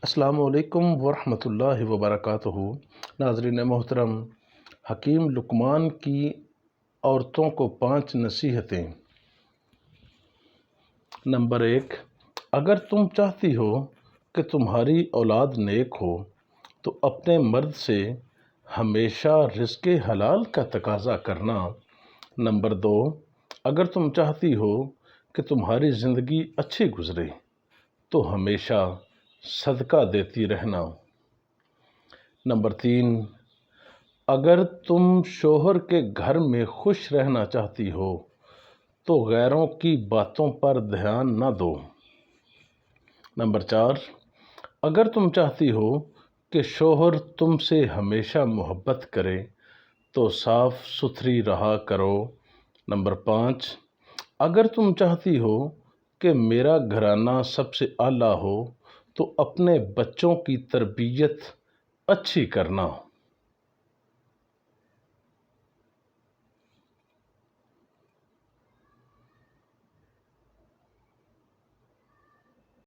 السلام علیکم ورحمۃ اللہ وبرکاتہ۔ ناظرین محترم، حکیم لقمان کی عورتوں کو 5 نصیحتیں۔ نمبر 1، اگر تم چاہتی ہو کہ تمہاری اولاد نیک ہو تو اپنے مرد سے ہمیشہ رزق حلال کا تقاضا کرنا۔ نمبر 2، اگر تم چاہتی ہو کہ تمہاری زندگی اچھی گزرے تو ہمیشہ صدقہ دیتی رہنا۔ نمبر 3، اگر تم شوہر کے گھر میں خوش رہنا چاہتی ہو تو غیروں کی باتوں پر دھیان نہ دو۔ نمبر 4، اگر تم چاہتی ہو کہ شوہر تم سے ہمیشہ محبت کرے تو صاف ستھری رہا کرو۔ نمبر 5، اگر تم چاہتی ہو کہ میرا گھرانہ سب سے اعلیٰ ہو تو اپنے بچوں کی تربیت اچھی کرنا۔